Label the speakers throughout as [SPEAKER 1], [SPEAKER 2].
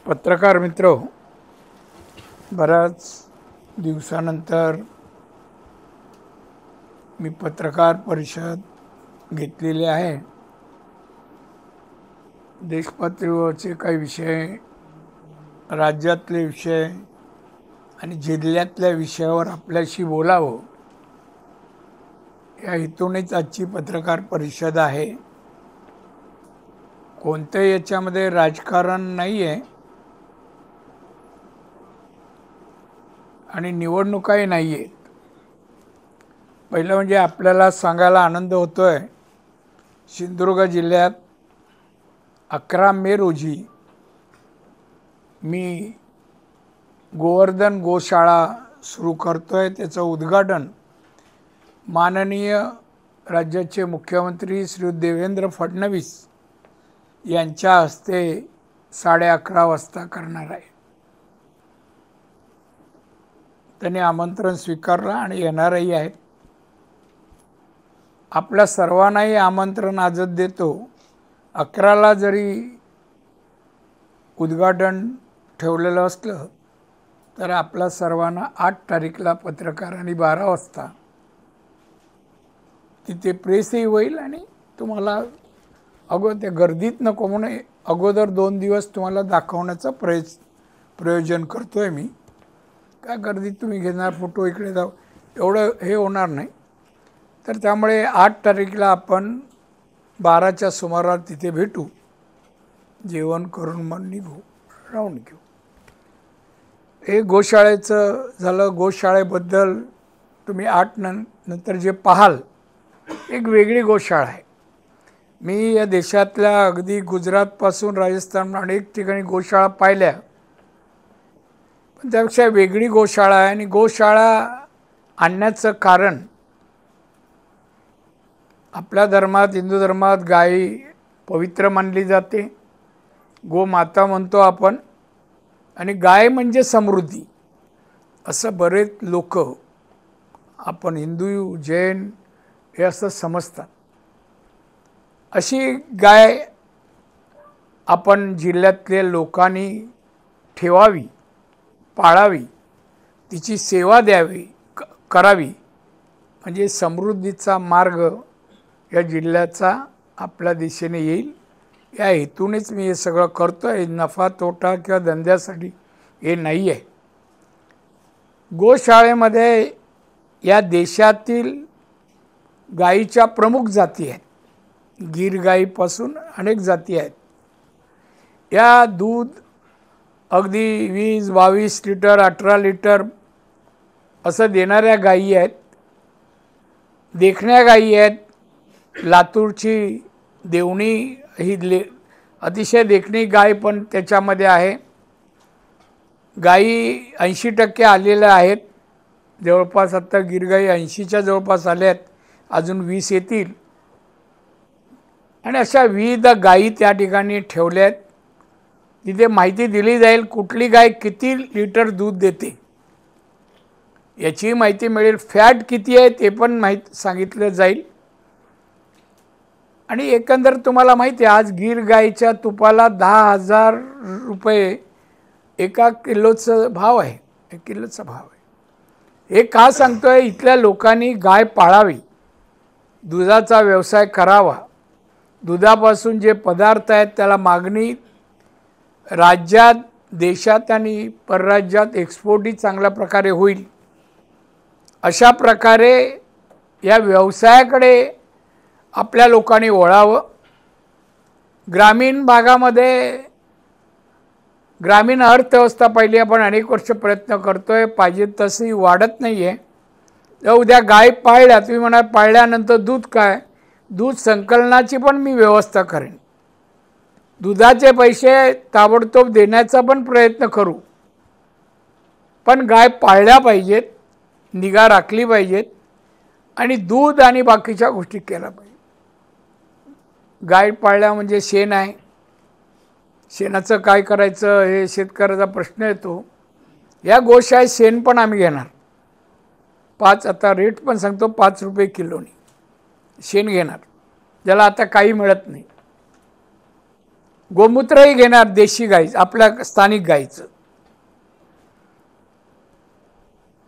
[SPEAKER 1] पत्रकार मित्र, बऱ्याच दिवसानंतर मी पत्रकार परिषद घेतलेली आहे. देशपातळीवरचे काही विषय, राज्यातले विषय आणि जिल्ह्यातल्या विषयावर आपल्याशी बोलावं या हेतूनेच आजची पत्रकार परिषद आहे. कोणत्याही याच्यामध्ये राजकारण नाही आहे आणि निवडणुकाही नाही आहेत. पहिलं म्हणजे आपल्याला सांगायला आनंद होतोय, सिंधुदुर्ग जिल्ह्यात 11 मे रोजी मी गोवर्धन गोशाळा सुरू करतोय. त्याचं उद्घाटन माननीय राज्याचे मुख्यमंत्री श्री देवेंद्र फडणवीस यांच्या हस्ते 11:30 वाजता करणार आहे. त्यांनी आमंत्रण स्वीकारलं आणि येणारही आहेत. आपल्या सर्वांनाही आमंत्रण आजच देतो. 11ला जरी उद्घाटन ठेवलेलं असलं तर आपल्या सर्वांना 8 तारीखला पत्रकार आणि 12 वाजता तिथे प्रेसही होईल आणि तुम्हाला त्या गर्दीत नको म्हणून अगोदर 2 दिवस तुम्हाला दाखवण्याचा प्रयोजन करतोय मी. काय गर्दीत तुम्ही घेणार फोटो, इकडे जाऊ, एवढं हे होणार नाही. तर त्यामुळे 8 तारीखला आपण 12च्या सुमारास तिथे भेटू, जेवण करून मग निघू, राहून घेऊ. हे गोशाळेचं झालं. गोशाळेबद्दल तुम्ही 8 नंतर जे पाहाल, एक वेगळी गोशाळा आहे. मी या देशातल्या अगदी गुजरातपासून राजस्थान अनेक ठिकाणी गोशाळा पाहिल्या, पण त्यापेक्षा वेगळी गोशाळा आहे. आणि गोशाळा आणण्याचं कारण, आपल्या धर्मात, हिंदू धर्मात गाय पवित्र मानली जाते, गोमाता म्हणतो आपण, आणि गाय म्हणजे समृद्धी, असं बरेच लोक, आपण हिंदू जैन हे असं समजतात. अशी गाय आपण जिल्ह्यातल्या लोकांनी ठेवावी, पाळावी, तिची सेवा द्यावी, करावी, म्हणजे समृद्धीचा मार्ग या जिल्ह्याचा आपल्या दिशेने येईल. या हेतूनेच मी हे सगळं करतो आहे. नफा तोटा किंवा धंद्यासाठी हे नाही आहे. गोशाळेमध्ये या देशातील गायीच्या प्रमुख जाती आहेत. गीर गाईपासून अनेक जाती आहेत. या दूध अगदी 20-22 लिटर, 18 लिटर असं देणाऱ्या गायी आहेत. देखण्या गायी आहेत. लातूरची देवणी ही अतिशय देखणी गाय पण त्याच्यामध्ये आहे. गायी 80% आलेल्या आहेत जवळपास. आता गिरगाई 80च्या जवळपास आल्या आहेत, अजून 20 येतील. आणि अशा विविध गायी त्या ठिकाणी ठेवल्या आहेत. तिथे माहिती दिली जाईल कुठली गाय किती लिटर दूध देते याची माहिती मिळेल. फॅट किती आहे ते पण सांगितलं जाईल. आणि एकंदर तुम्हाला माहिती आहे, आज गीर गाईच्या तुपाला 10,000 रुपये 1 किलोचं भाव आहे. 1 किलोचा भाव आहे. हे का सांगतोय? इथल्या लोकांनी गाय पाळावी, दुधाचा व्यवसाय करावा. दुधापासून जे पदार्थ आहेत त्याला मागणी राज्यात, देशात आणि परराज्यात एक्सपोर्टही चांगल्या प्रकारे होईल. अशा प्रकारे या व्यवसायाकडे आपल्या लोकांनी वळावं. ग्रामीण भागामध्ये ग्रामीण अर्थव्यवस्था पहिली आपण अनेक वर्ष प्रयत्न करतोय, पाहिजे तशी वाढत नाही आहे. तर उद्या गाय पाळल्या, तुम्ही म्हणा पाळल्यानंतर दूध काय, दूध संकलनाची पण मी व्यवस्था करेन. दुधाचे पैसे ताबडतोब देण्याचा पण प्रयत्न करू. पण गाय पाळल्या पाहिजेत, निगा राखली पाहिजेत आणि दूध आणि बाकीच्या गोष्टी केल्या पाहिजेत. गाय पाळल्या म्हणजे शेण आहे. शेणाचं काय करायचं हे शेतकऱ्याचा प्रश्न येतो. या गोशाळेत शेण पण आम्ही घेणार. 5, आता रेट पण सांगतो, 5 रुपये किलोनी शेण घेणार, ज्याला आता काही मिळत नाही. गोमूत्रही घेणार देशी गाई, आपल्या स्थानिक गाईचं.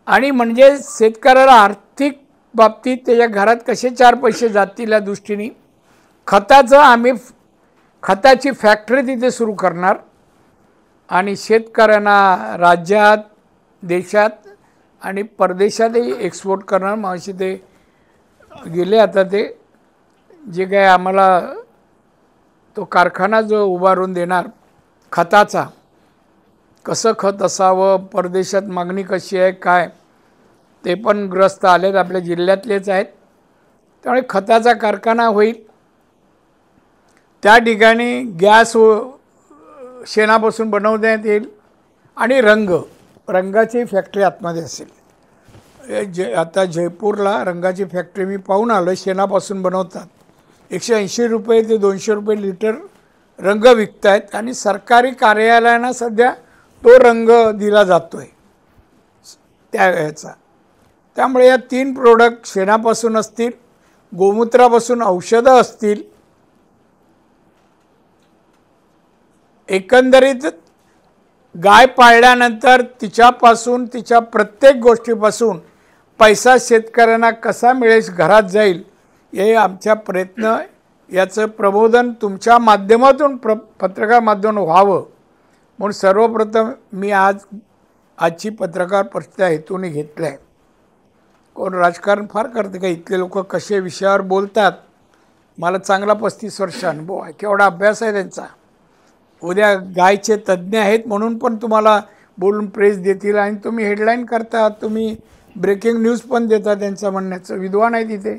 [SPEAKER 1] आणि म्हणजे शेतकऱ्याला आर्थिक बाबतीत त्याच्या घरात कसे 4 पैसे जातील या दृष्टीने खताचं आम्ही खताची फॅक्टरी तिथे सुरू करणार आणि शेतकऱ्यांना राज्यात, देशात आणि परदेशातही एक्सपोर्ट करणार. मावशी ते गेले आता, ते जे काय आम्हाला तो कारखाना जो उभारून देणार खताचा, कसं खत असावं, परदेशात मागणी कशी आहे काय, ते पण ग्रस्त आलेत, आपल्या जिल्ह्यातलेच आहेत. त्यामुळे खताचा कारखाना होईल. त्या ठिकाणी गॅस शेणापासून बनवण्यात येईल आणि रंगाची फॅक्टरी आतमध्ये असेल. आता जयपूरला रंगाची फॅक्टरी मी पाहून आलो, शेणापासून बनवतात. 180 रुपये ते 200 रुपये लिटर रंग विकत आहेत आणि सरकारी कार्यालयांना सध्या तो रंग दिला जातो आहे त्या ह्याचा. त्यामुळे या 3 प्रोडक्ट शेणापासून असतील, गोमूत्रापासून औषधं असतील. एकंदरीत गाय पाळल्यानंतर तिच्यापासून, तिच्या प्रत्येक गोष्टीपासून पैसा शेतकऱ्यांना कसा मिळेल, घरात जाईल, हे आमच्या प्रयत्न. याचं प्रबोधन तुमच्या माध्यमातून पत्रकार माध्यमातून व्हावं म्हणून सर्वप्रथम मी आजची पत्रकार परिषद हेतूने घेतलं आहे. कोण राजकारण फार करते का, इथले लोक कसे विषयावर बोलतात. मला चांगला 35 वर्ष अनुभव आहे, केवढा अभ्यास आहे त्यांचा. उद्या गायचे तज्ज्ञ आहेत म्हणून पण तुम्हाला बोलून प्रेस देतील आणि तुम्ही हेडलाईन करता, तुम्ही ब्रेकिंग न्यूज पण देता. त्यांचं म्हणण्याचं विद्वान आहे तिथे,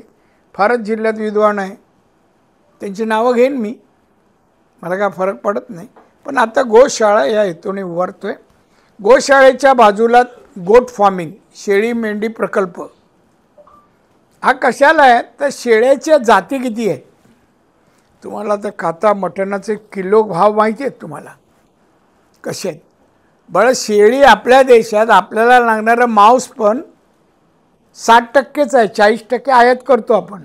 [SPEAKER 1] फारच जिल्ह्यात विद्वान आहे, त्यांची नावं घेईन मी, मला काय फरक पडत नाही. पण आता गोशाळा या हेतूने उभारतो आहे. गोशाळेच्या बाजूला गोट फार्मिंग, शेळी मेंढी प्रकल्प. हा कशाला आहे तर शेळ्याच्या जाती किती आहेत तुम्हाला तर खाता मटणाचे किलो भाव माहिती आहेत तुम्हाला कसे आहेत. बरं, शेळी आपल्या देशात आपल्याला लागणारं मांस पण 60%च आहे, 40% आयात करतो आपण,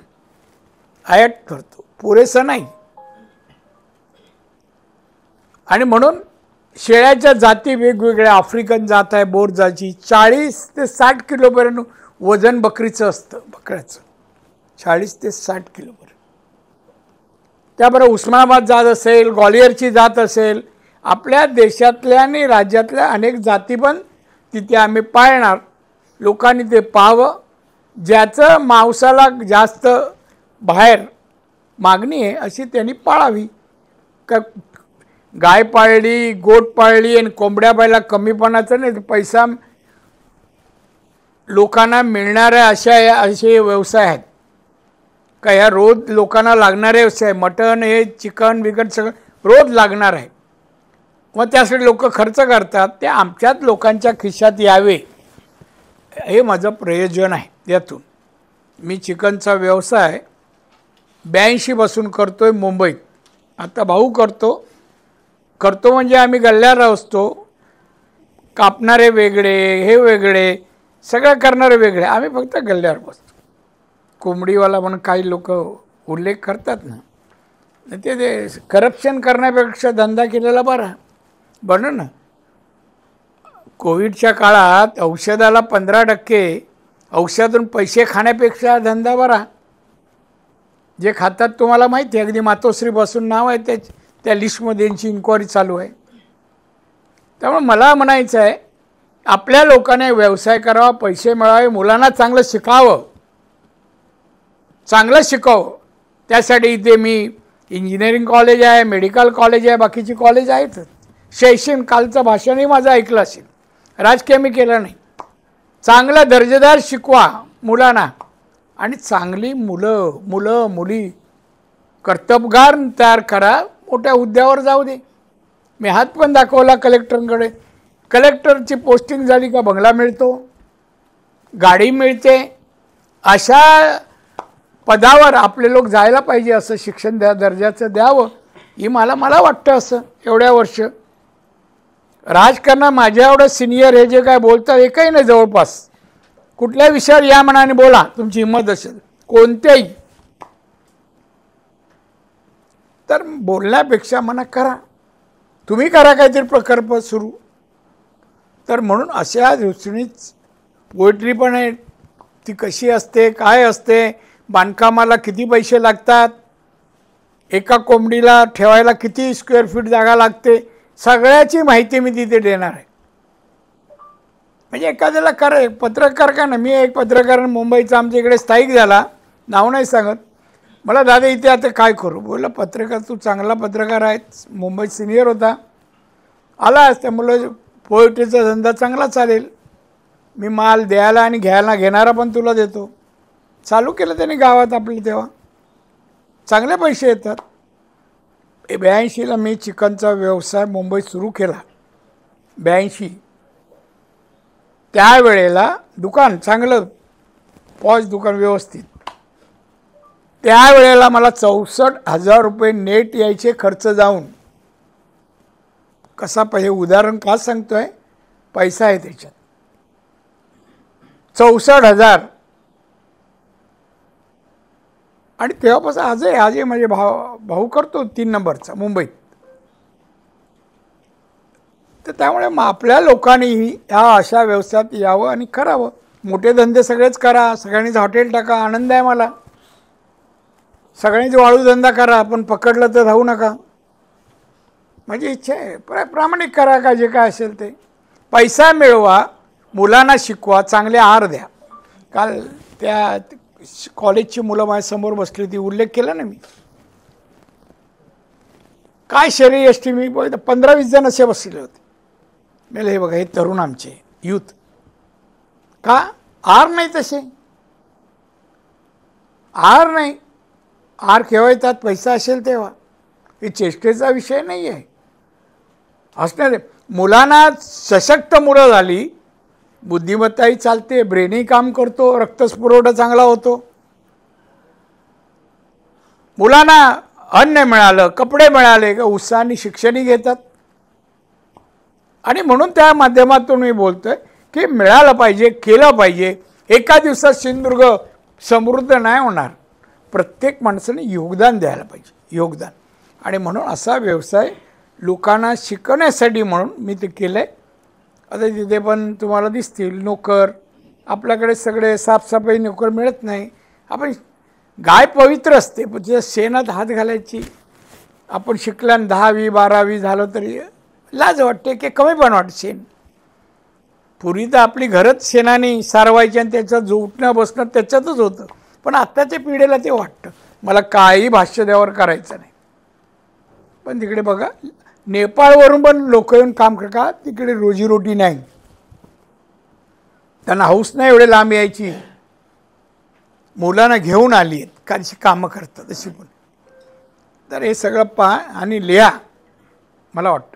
[SPEAKER 1] आयात करतो, पुरेसं नाही. आणि म्हणून शेळ्याच्या जाती वेगवेगळ्या, आफ्रिकन जात आहे बोर जाती, 40 ते 60 किलोपर्यंत वजन बकरीचं असतं, बकऱ्याचं 40 ते 60 किलोपर्यंत. त्याबरोबर उस्मानाबाद जात असेल, ग्वालियरची जात असेल, आपल्या देशातल्या आणि राज्यातल्या अनेक जाती पण तिथे आम्ही पाळणार. लोकांनी ते पाहावं. ज्याचं मांसाला जास्त बाहेर मागणी आहे अशी त्यांनी पाळावी. का गाय पाळली, गोट पाळली आणि कोंबड्या पाळल्या कमीपणाचं नाही, पैसा लोकांना मिळणाऱ्या असे व्यवसाय आहेत का. ह्या रोज लोकांना लागणारे व्यवसाय, मटण हे चिकन बिकन सगळं रोज लागणार आहे. मग त्यासाठी लोक खर्च करतात, ते आमच्याच लोकांच्या खिशात यावे हे माझं प्रयोजन आहे. यातून मी चिकनचा व्यवसाय 82 पासून करतो आहे मुंबईत. आता भाऊ करतो म्हणजे आम्ही गल्ल्यावर असतो, कापणारे वेगळे, हे वेगळे, सगळं करणारे वेगळे, आम्ही फक्त गल्ल्यावर बसतो. कोंबडीवाला म्हणून काही लोक उल्लेख करतात ना, ते करप्शन करण्यापेक्षा धंदा केलेला बरं ना. कोविडच्या काळात औषधाला 15%, औषधातून पैसे खाण्यापेक्षा धंदा बरा. जे खातात तुम्हाला माहिती आहे, अगदी मातोश्रीपासून नाव आहे त्या लिस्टमध्ये, यांची इन्क्वायरी चालू आहे. त्यामुळे मला म्हणायचं आहे, आपल्या लोकांनी व्यवसाय करावा, पैसे मिळावे, मुलांना चांगलं शिकावं. त्यासाठी इथे मी इंजिनिअरिंग कॉलेज आहे, मेडिकल कॉलेज आहे, बाकीची कॉलेज आहेत. शैक्षणिक कालचं भाषणही माझं ऐकलं असेल, राजकीय मी केलं नाही. चांगलं दर्जेदार शिकवा मुलांना आणि चांगली मुलं मुली कर्तबगार तयार करा, मोठ्या हुद्द्यावर जाऊ दे. मी हात पण दाखवला कलेक्टरकडे, कलेक्टरची पोस्टिंग झाली का बंगला मिळतो, गाडी मिळते. अशा पदावर आपले लोक जायला पाहिजे, असं शिक्षण दर्जाचं द्यावं ही मला वाटतं. असं एवढ्या वर्ष राजकारणात माझ्या एवढं सिनियर हे जे काय बोलतात एकही नाही जवळपास. कुठल्या विषयावर या मनाने बोला, तुमची हिंमत असेल कोणत्याही, तर बोलण्यापेक्षा मना करा. तुम्ही करा काहीतरी प्रकल्प सुरू. तर म्हणून अशा दृष्टीनेच पोएट्री पण आहे. ती कशी असते, काय असते, बांधकामाला किती पैसे लागतात, एका कोंबडीला ठेवायला किती स्क्वेअर फीट जागा लागते, सगळ्याची माहिती मी तिथे देणार आहे. म्हणजे एखाद्याला करा, एक पत्रकार का ना, मी एक पत्रकार मुंबईचा आमच्या इकडे स्थायिक झाला, नाव नाही सांगत, मला दादा इथे आता काय करू. बोलला पत्रकार, तू चांगला पत्रकार आहे, मुंबईत सिनियर होता, आलास त्यामुळं पोएट्रीचा धंदा चांगला चालेल, मी माल द्यायला आणि घ्यायला घेणारा पण तुला देतो. चालू केलं त्याने गावात आपलं, तेव्हा चांगले पैसे येतात. 82ला मी चिकनचा व्यवसाय मुंबईत सुरू केला. 82 त्यावेळेला दुकान चांगलं पॉश दुकान व्यवस्थित. त्यावेळेला मला 64,000 रुपये नेट यायचे खर्च जाऊन. कसा हे उदाहरण का सांगतोय, पैसा आहे त्याच्यात. 64,000. आणि तेव्हापासून आजही माझे भाऊ करतो 3 नंबरचा मुंबईत. तर त्यामुळे मग आपल्या लोकांनीही ह्या अशा व्यवसायात यावं आणि करावं. मोठे धंदे सगळेच करा, सगळ्यांनीच हॉटेल टाका, आनंद आहे मला. सगळ्यांनीच वाळू धंदा करा, पण पकडलं तर राहू नका. माझी इच्छा आहे, प्रामाणिक करा, का जे काय असेल ते. पैसा मिळवा, मुलांना शिकवा, चांगले आहार द्या. काल त्या कॉलेजची मुलं माझ्यासमोर बसली होती, उल्लेख केला ना मी. काय शरीर यष्टी, मी 15-20 जण असे बसले होते. मला हे बघा, हे तरुण आमचे यूथ, का आहार नाही तसे, आहार नाही. आहार केव्हा येतात, पैसा असेल तेव्हा. हे चेष्टेचा विषय नाही आहे. असणार मुलांना सशक्त मुलं झाली, बुद्धिमत्ताही चालते, ब्रेनही काम करतो, रक्तपुरवठा चांगला होतो. मुलांना अन्न मिळालं, कपडे मिळाले का उत्साहाने शिक्षणही घेतात. आणि म्हणून त्या माध्यमातून मी बोलतोय की मिळालं पाहिजे, केलं पाहिजे. एका दिवसात सिंधुदुर्ग समृद्ध नाही होणार. प्रत्येक माणसाने योगदान द्यायला पाहिजे, योगदान. आणि म्हणून असा व्यवसाय लोकांना शिकवण्यासाठी म्हणून मी ते केलं आहे. आता तिथे पण तुम्हाला दिसतील नोकर. आपल्याकडे सगळे साफसफाई नोकर मिळत नाही. आपण गाय पवित्र असते, पण तिच्या शेणात हात घालायची. आपण शिकल्यानं 10वी 12वी झालं तरी लाज वाटते, की कमी पण वाटते. शेण पूर्वी तर आपली घरच शेणाने सारवायची आणि त्याच्यात जो उठणं बसणं त्याच्यातच होतं. पण आत्ताच्या पिढीला ते वाटतं मला काही भाष्य द्यावर करायचं नाही. पण तिकडे बघा, नेपाळवरून पण लोक येऊन काम करतात. तिकडे रोजीरोटी नाही, त्यांना हौस नाही एवढे लांब यायची. मुलांना घेऊन आली आहेत, काहीशी कामं करतात अशी पण. तर हे सगळं पहा आणि लिहा. मला वाटतं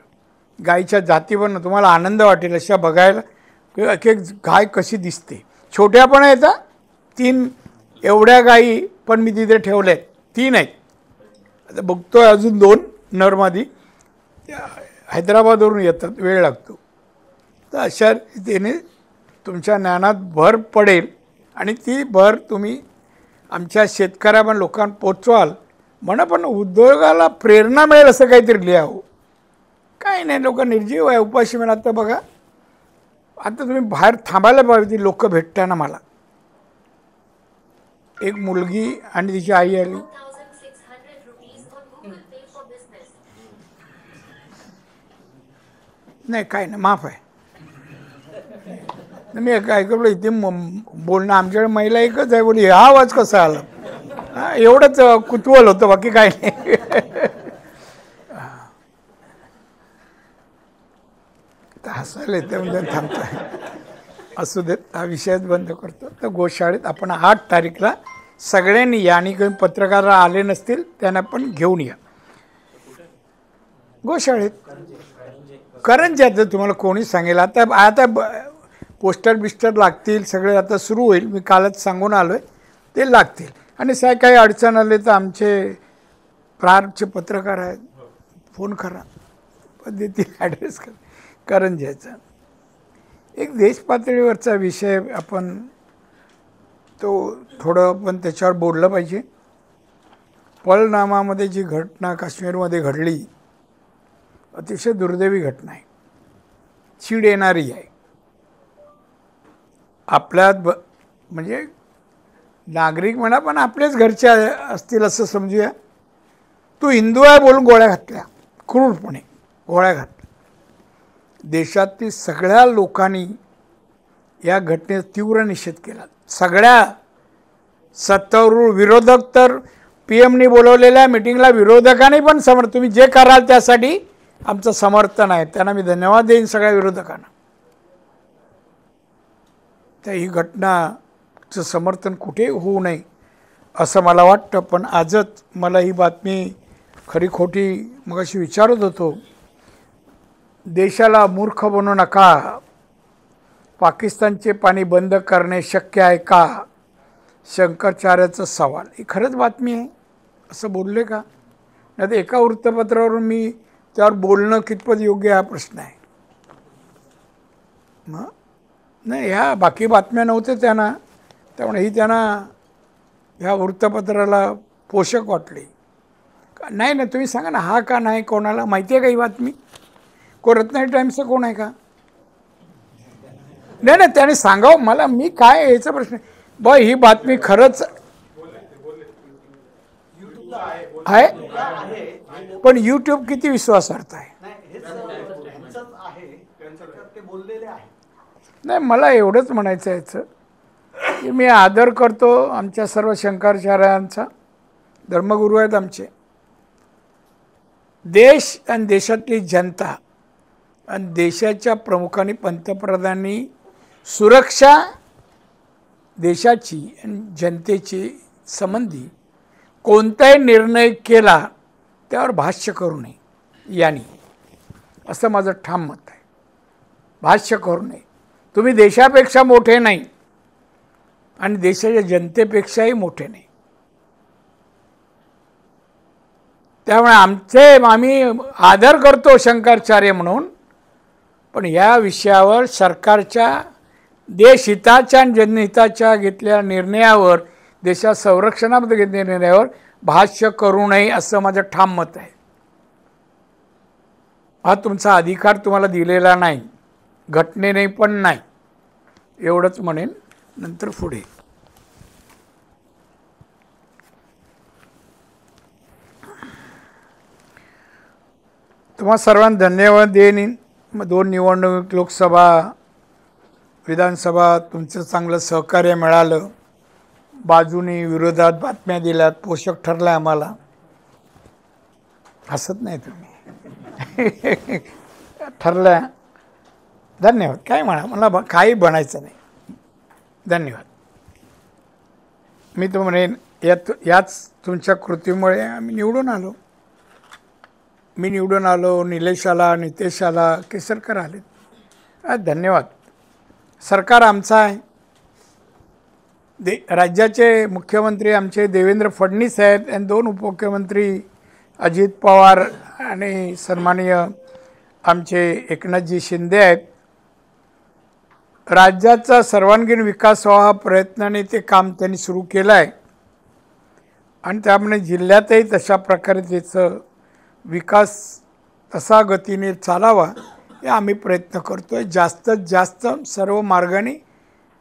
[SPEAKER 1] गायीच्या जाती पण तुम्हाला आनंद वाटेल अशा बघायला. एक एक गाय कशी दिसते. छोट्या पण आहेत, 3 एवढ्या गायी पण मी तिथे ठेवल्या आहेत. 3 आहेत, आता बघतोय अजून 2 नरमादी हैदराबादवरून येतात, वेळ लागतो. तर अशा रीतीने तुमच्या ज्ञानात भर पडेल आणि ती भर तुम्ही आमच्या शेतकऱ्या पण लोकांना पोचवाल. म्हणा पण उद्योगाला प्रेरणा मिळेल असं काहीतरी लिहावं. काही नाही, लोक निर्जीव आहे, उपाशी मिळात. तर बघा आता तुम्ही बाहेर थांबायला पाहिजे. लोक भेटताना मला एक मुलगी आणि तिची आई आली. नाही काय नाही, माफ आहे. मी काय करू इथे बोलणं, आमच्याकडे महिला एकच आहे. बोली हा आवाज कसा आला, एवढंच कुतूहल होतं, बाकी काय नाही. हसायला येते म्हणजे थांबतोय, असू देत, हा विषयच बंद करतो. तर गोशाळेत आपण 8 तारीखला सगळ्यांनी या. आणि काही पत्रकार आले नसतील त्यांना पण घेऊन या. गोशाळेत करंज्याचं तुम्हाला कोणी सांगेल. आता पोस्टर बिस्टर लागतील, सगळे आता सुरू होईल. मी कालच सांगून आलो आहे, ते लागतील. आणि काही अडचण आले तर आमचे प्रारचे पत्रकार आहेत, फोन करा, देतील ॲड्रेस. करंज्याचा एक देशपातळीवरचा विषय, आपण तो थोडं पण त्याच्यावर बोललं पाहिजे. पलनामामध्ये जी घटना काश्मीरमध्ये घडली अतिशय दुर्दैवी घटना आहे, चीड येणारी आहे. आपल्यात म्हणजे नागरिक म्हणा पण आपलेच घरचे असतील असं समजूया. तू हिंदू आहे बोलून गोळ्या घातल्या, क्रूरपणे गोळ्या घातल्या. देशातील सगळ्या लोकांनी या घटनेचा तीव्र निषेध केला. सगळ्या सत्तारूढ विरोधक तर PM बोलवलेल्या मीटिंगला विरोधकांनी पण तुम्ही जे कराल त्यासाठी आमचं समर्थन आहे. त्यांना मी धन्यवाद देईन सगळ्या विरोधकांना. तर ही घटनाचं समर्थन कुठे होऊ नये असं मला वाटतं. पण आजच मला ही बातमी खरी खोटी मगाशी विचारत होतो. देशाला मूर्ख बनवू नका, पाकिस्तानचे पाणी बंद करणे शक्य आहे का, शंकराचार्याचा सवाल. ही खरंच बातमी आहे असं बोलले का? नाही तर एका वृत्तपत्रावरून मी त्यावर बोलणं कितपत योग्य हा प्रश्न आहे. नाही, ह्या बाकी बातम्या नव्हत्या त्यांना, त्यामुळे ही त्यांना ह्या वृत्तपत्राला पोषक वाटली. नाही ना, तुम्ही सांगा ना, हा का नाही, कोणाला माहिती आहे का ही बातमी? को रत्नागिरी टाइम्सचं कोण आहे का? नाही नाही, त्याने सांगावं मला, मी काय याचा प्रश्न ही बातमी खरंच आहे. पण YouTube किती विश्वासार्थ आहे? नाही, मला एवढंच म्हणायचं याचं की मी आदर करतो आमच्या सर्व शंकराचार्यांचा, धर्मगुरू आहेत आमचे. देश आणि देशातली जनता आणि देशाच्या प्रमुखांनी, पंतप्रधानांनी सुरक्षा देशाची आणि जनतेची संबंधी कोणताही निर्णय केला त्यावर भाष्य करू नये यांनी, असं माझं ठाम मत आहे. भाष्य करू नये. तुम्ही देशापेक्षा मोठे नाही आणि देशाच्या जनतेपेक्षाही मोठे नाही. त्यामुळे आम्ही आदर करतो शंकराचार्य म्हणून, पण या विषयावर सरकारच्या देशहिताच्या आणि जनहिताच्या घेतलेल्या निर्णयावर, देशात संरक्षणाबद्दल घेतलेल्या निर्णयावर भाष्य करू नये असं माझं ठाम मत आहे. हा तुमचा अधिकार तुम्हाला दिलेला नाही, घटनेने पण नाही, एवढंच म्हणेन. नंतर पुढे तुम्हा सर्वांना धन्यवाद देईन. 2 निवडणूक, लोकसभा, विधानसभा, तुमचं चांगलं सहकार्य मिळालं. बाजूनी विरोधात बातम्या दिल्यात, पोषक ठरलं आम्हाला. हसत नाही तुम्ही. ठरलं. धन्यवाद. काय म्हणा, मला काही बनायचं नाही. धन्यवाद. मी तर म्हणेन याच तुमच्या कृतीमुळे आम्ही निवडून आलो. मी निवडून आलो, निलेश आला, नितेश आला, केसरकर आले. धन्यवाद. सरकार आमचं आहे. राज्याचे मुख्यमंत्री आमचे देवेंद्र फडणवीस आहेत आणि 2 उपमुख्यमंत्री अजित पवार आणि सन्माननीय आमचे एकनाथजी शिंदे आहेत. राज्याचा सर्वांगीण विकास व्हावा प्रयत्नाने ते काम त्यांनी सुरू केलं आहे आणि त्यामुळे जिल्ह्यातही तशा प्रकारे त्याचं विकास तसा गतीने चालावा हे आम्ही प्रयत्न करतो आहे. जास्तीत जास्त सर्व मार्गाने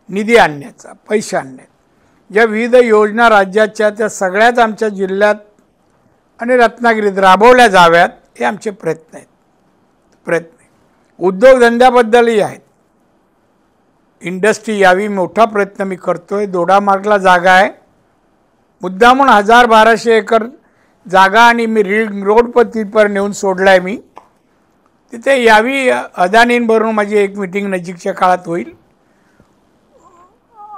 [SPEAKER 1] निधी आणण्याचा, पैसे आणण्याचा. ज्या विविध योजना राज्याच्या त्या सगळ्याच आमच्या जिल्ह्यात आणि रत्नागिरीत राबवल्या जाव्यात हे आमचे प्रयत्न आहेत. उद्योगधंद्याबद्दलही आहेत. इंडस्ट्री यावी मोठा प्रयत्न मी करतो आहे. दोडामार्गला जागा आहे, मुद्दामून 1000-1200 एकर जागा आणि मी रिंग रोड पर नेऊन सोडला आहे. मी तिथे यावी, अदानींबरोबर माझी एक मीटिंग नजीकच्या काळात होईल.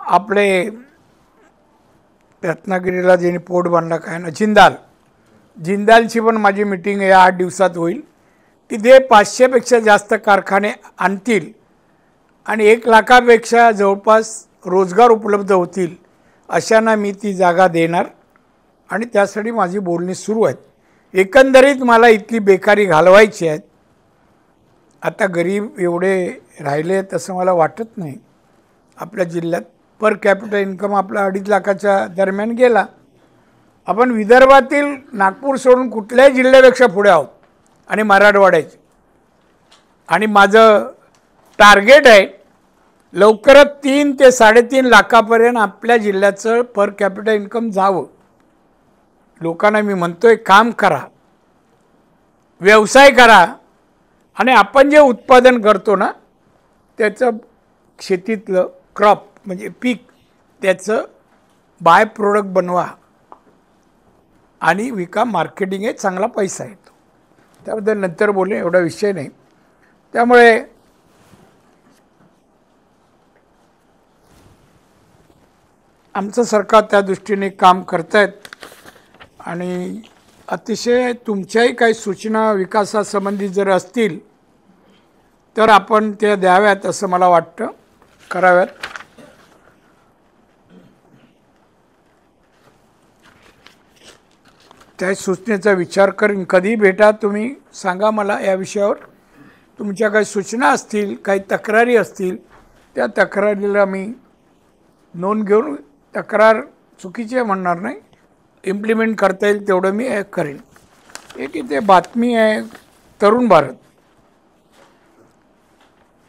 [SPEAKER 1] आपले रत्नागिरीला ज्यांनी पोर्ट बांधला काय ना, जिंदालची पण माझी मीटिंग या 8 दिवसात होईल. तिथे 500पेक्षा जास्त कारखाने आणतील आणि 1 लाखापेक्षा जवळपास रोजगार उपलब्ध होतील अशांना मी ती जागा देणार आणि त्यासाठी माझी बोलणी सुरू आहेत. एकंदरीत मला इथली बेकारी घालवायची आहे. आता गरीब एवढे राहिले तसं मला वाटत नाही. आपल्या जिल्ह्यात पर कॅपिटल इन्कम आपला 2.5 लाखाच्या दरम्यान गेला. आपण विदर्भातील नागपूर सोडून कुठल्याही जिल्ह्यापेक्षा पुढे आहोत आणि मराठवाड्याचे. आणि माझं टार्गेट आहे लवकरच 3 ते 3.5 लाखापर्यंत आपल्या जिल्ह्याचं पर कॅपिटल इन्कम जावं. लोकांना मी म्हणतोय काम करा, व्यवसाय करा आणि आपण जे उत्पादन करतो ना त्याचं शेतीतलं क्रॉप म्हणजे पीक त्याचं बाय प्रोडक्ट बनवा आणि विका. मार्केटिंग आहे, चांगला पैसा येतो. त्याबद्दल नंतर बोलणे, एवढा विषय नाही. त्यामुळे आमचं सरकार त्या दृष्टीने काम करत आहेत आणि अतिशय तुमच्याही काही सूचना विकासासंबंधी जर असतील तर आपण त्या द्याव्यात असं मला वाटतं, कराव्यात. त्या सूचनेचा विचार करून कधी भेटा, तुम्ही सांगा मला या विषयावर. तुमच्या काही सूचना असतील, काही तक्रारी असतील, त्या तक्रारीला मी नोंद घेऊन, तक्रार चुकीची आहे म्हणणार नाही, इम्प्लिमेंट करता येईल तेवढं मी करेन. एक इथे बातमी आहे, तरुण भारत.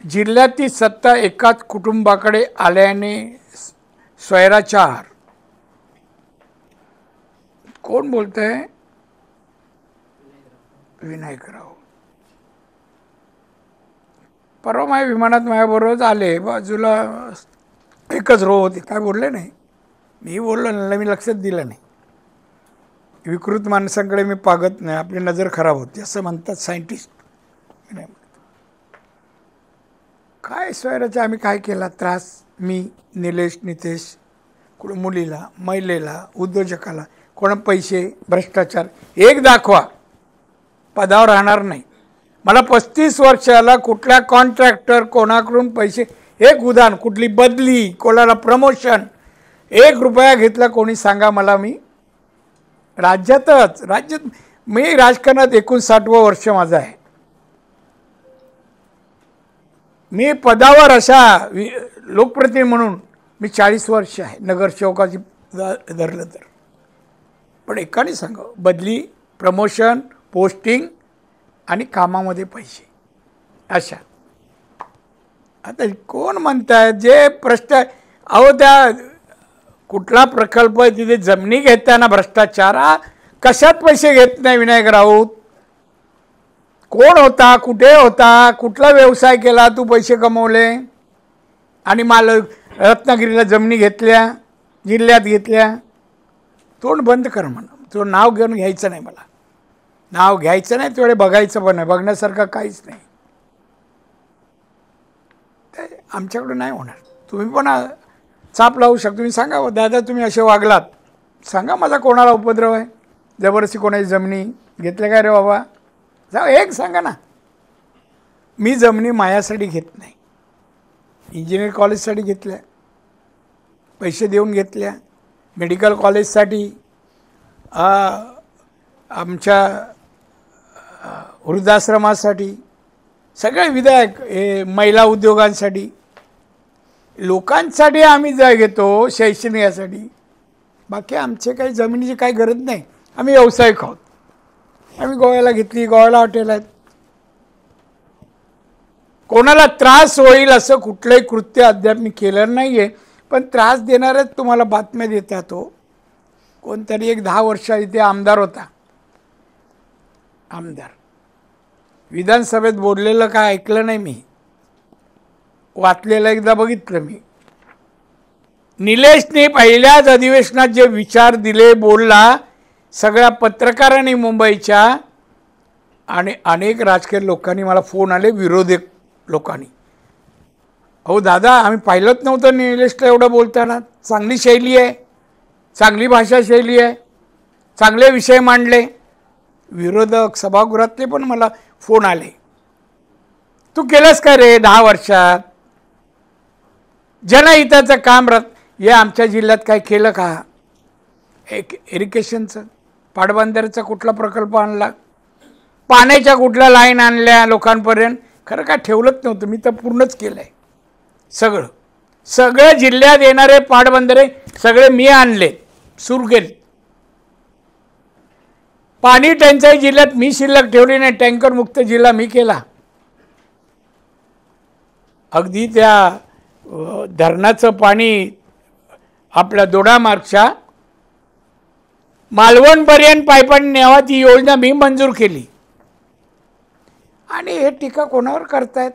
[SPEAKER 1] जिल्ह्यातील सत्ता एकाच कुटुंबाकडे आल्याने स्वैराचार. कोण बोलत आहे? विनायकराव. परवा माझ्या विमानात माझ्याबरोबर आले, बाजूला एकच रो होती, काय बोलले नाही. मी बोललो नाही, मी लक्षात दिलं नाही. विकृत माणसांकडे मी पागत नाही, आपली नजर खराब होती असं म्हणतात सायंटिस्ट. नाही काय स्वैराचा आम्ही काय केला त्रास? मी, निलेश, नितेश, कुठं मुलीला, महिलेला, उद्योजकाला, कोणा पैसे, भ्रष्टाचार एक दाखवा, पदावर राहणार नाही. मला 35 वर्षाला कुठल्या कॉन्ट्रॅक्टर कोणाकडून पैसे, एक उदाहरण, कुठली बदली, कोणाला प्रमोशन, 1 रुपया घेतला कोणी सांगा मला. मी राज्यात मी राजकारणात 59वं वर्ष माझं आहे. मी पदावर अशा लोकप्रतिनिधी म्हणून मी 40 वर्ष आहे, नगरसेवकाची धरलं तर. पण एकाने सांगा, बदली, प्रमोशन, पोस्टिंग आणि कामामध्ये पैसे अशा. आता कोण म्हणताय जे प्रश्न, अहो त्या कुठला प्रकल्प तिथे जमिनी घेताना भ्रष्टाचार, कशात पैसे घेत नाही विनायक राऊत? कोण होता, कुठे होता, कुठला व्यवसाय केला, तू पैसे कमवले आणि रत्नागिरीला जमिनी घेतल्या, जिल्ह्यात घेतल्या. तोंड बंद कर म्हणा, तो नाव घेऊन घ्यायचं नाही, मला नाव घ्यायचं नाही, तेवढे बघायचं पण नाही, बघण्यासारखं काहीच नाही. ते आमच्याकडून नाही होणार. तुम्ही पण चाप लावू शकतो. तुम्ही सांगा, दादा तुम्ही असे वागलात, सांगा माझा कोणाला उपद्रव आहे, जबरदस्ती कोणाची जमिनी घेतल्या काय रे बाबा, जा एक सांगा ना. मी जमिनी मायासाठी घेत नाही, इंजिनिअरिंग कॉलेजसाठी घेतल्या, पैसे देऊन घेतल्या, मेडिकल कॉलेजसाठी, आमच्या वृद्धाश्रमासाठी, सगळे विधायक, हे महिला उद्योगांसाठी, लोकांसाठी आम्ही घेतो, शैक्षणिकासाठी. बाकी आमचे काही जमिनीची काही गरज नाही, आम्ही व्यावसायिक आहोत. आम्ही गोव्याला घेतली, गोव्याला हॉटेल आहेत. कोणाला त्रास होईल असं कुठलंही कृत्य अद्याप मी केलं नाही आहे. पण त्रास देणारच तुम्हाला बातम्या देतात. हो, कोणतरी एक 10 वर्ष इथे आमदार होता, आमदार, विधानसभेत बोललेलं काय ऐकलं नाही मी, वाचलेलं एकदा बघितलं मी. निलेशने पहिल्याच अधिवेशनात जे विचार दिले, बोलला, सगळ्या पत्रकारांनी मुंबईच्या आणि अनेक राजकीय लोकांनी मला फोन आले, विरोधी लोकांनी. अहो दादा, आम्ही पाहिलंच नव्हतं निलेशला एवढं बोलताना. चांगली शैली आहे, चांगली भाषा शैली आहे, चांगले विषय मांडले. विरोधक सभागृहातले पण मला फोन आले, तू केलंस का रे 10 वर्षात जनहिताचं काम? हे आमच्या जिल्ह्यात काय केलं का? एक इरिगेशनचं, पाटबंधाऱ्याचा कुठला प्रकल्प आणला, पाण्याच्या कुठल्या लाईन आणल्या लोकांपर्यंत? खरं काय ठेवलंच नव्हतं, मी तर पूर्णच केलं आहे. सगळं जिल्ह्यात येणारे पाटबंधारे सगळे मी आणले, सुरू केले. पाणी टंचाई जिल्ह्यात मी शिल्लक ठेवली नाही, टँकर मुक्त जिल्हा मी केला. अगदी त्या धरणाचं पाणी आपल्या दोडामार्गच्या मालवणपर्यंत पायपाने न्यावा ती योजना मी मंजूर केली. आणि हे टीका कोणावर करतायत?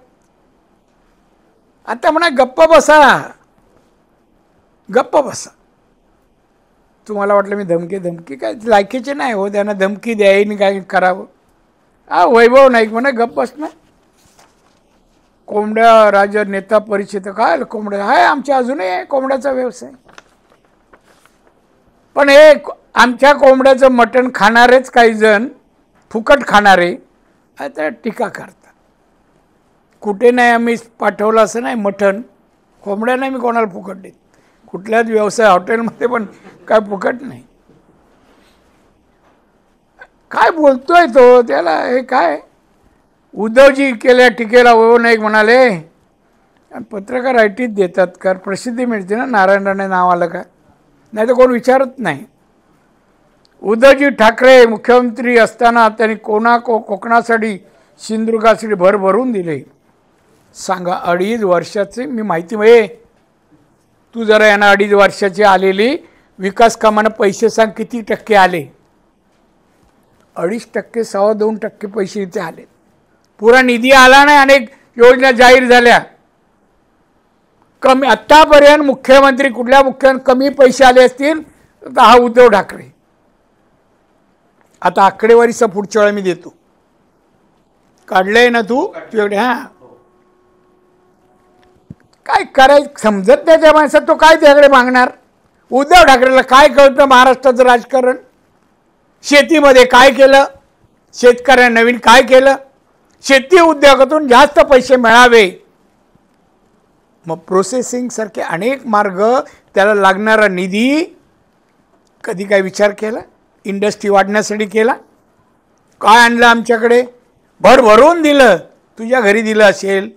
[SPEAKER 1] आता म्हणा गप्प बसा, गप्प बसा. तुम्हाला वाटलं मी धमकी काय लायकीचे नाही हो, त्यांना धमकी द्यायनी काय करावं. वैभव नाईक म्हणा गप्प बस ना. कोंबड्या राजा नेता परिचित काय कोंबड्या आहे आमच्या, अजूनही आहे कोंबड्याचा व्यवसाय. पण हे आमच्या कोंबड्याचं मटण खाणारेच काही जण फुकट खाणारे आता टीका करतात. कुठे नाही आम्ही पाठवलं असं नाही मटण, कोंबड्या नाही मी कोणाला फुकट देत. कुठल्याच व्यवसाय हॉटेलमध्ये पण काय फुकट नाही. काय बोलतोय तो, त्याला हे काय उद्धवजी केल्या टीकेला वैभव नाईक म्हणाले. पत्रकार आयटीत देतात कारण प्रसिद्धी मिळते ना, नारायण राणे नाव आलं का, नाही तर कोण विचारत नाही. उद्धवजी ठाकरे मुख्यमंत्री असताना त्यांनी कोकणासाठी सिंधुदुर्गासाठी भरभरून दिले. सांगा 2.5 वर्षाचे मी माहिती म्हणजे तू जरा यांना 2.5 वर्षाची आलेली विकास कामानं पैसे सांग किती टक्के आले. 2.5%, 2.25% पैसे इथे आले. पुरा निधी आला नाही. अनेक योजना जाहीर झाल्या. कमी आत्तापर्यंत मुख्यमंत्री कुठल्या मुख्यमंत्री कमी पैसे आले असतील तर हा उद्धव ठाकरे. आता आकडेवारीचा पुढच्या वेळा मी देतो. काढलंय ना तू तुझ्याकडे? हां, काय करायचं समजत नाही त्या माणसात, तो काय त्याकडे मागणार? उद्धव ठाकरेला काय कळतं महाराष्ट्राचं राजकारण? शेतीमध्ये काय केलं, शेतकऱ्यांना नवीन काय केलं, शेती उद्योगातून जास्त पैसे मिळावे, मग प्रोसेसिंग सारखे अनेक मार्ग, त्याला लागणारा निधी कधी काय विचार केला? इंडस्ट्री वाढण्यासाठी केला? काय आणलं आमच्याकडे? भरभरून दिलं. तुझ्या घरी दिलं असेल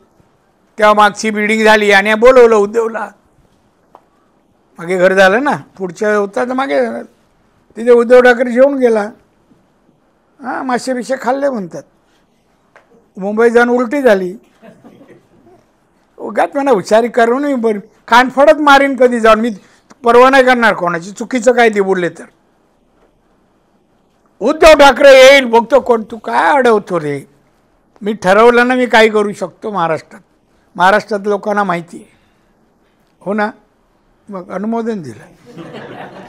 [SPEAKER 1] तेव्हा मागची बिल्डिंग झाली आणि बोलवलं उद्धवला. मागे घर झालं ना, पुढच्या होता तर मागे तिथे उद्धव ठाकरे जेवून गेला. हां, मासे बिशे खाल्ले म्हणतात. मुंबई जाऊन उलटी झाली. उगाच म्हणा हुशारी करून मी बरं कानफडत मारीन कधी जाऊन. मी परवा नाही करणार कोणाची, चुकीचं काय ते बोलले तर. उद्धव ठाकरे येईल बघतो कोण. तू काय अडवतो रे? मी ठरवलं ना मी काय करू शकतो महाराष्ट्रात. महाराष्ट्रात लोकांना माहिती आहे हो ना. मग अनुमोदन दिलं.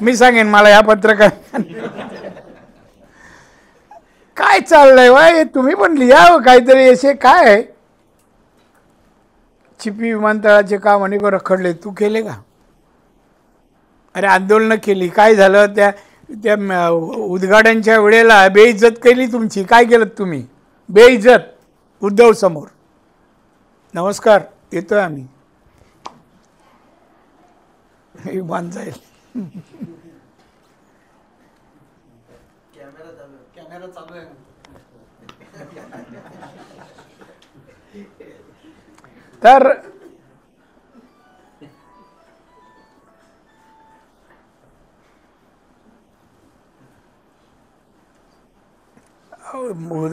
[SPEAKER 1] मी सांगेन मला या पत्रकार काय चाललंय वाय, तुम्ही पण लिहा काहीतरी असे. काय चिपी विमानतळाचे काम अनेक रखडले, तू केले का? अरे आंदोलनं केली, काय झालं? त्या उद्घाटनच्या वेळेला बेइज्जत केली तुमची. काय केलं तुम्ही? बेइज्जत उद्धव समोर. नमस्कार, येतोय आम्ही. विमान जाईल. कॅमेरा चालू आहे. तर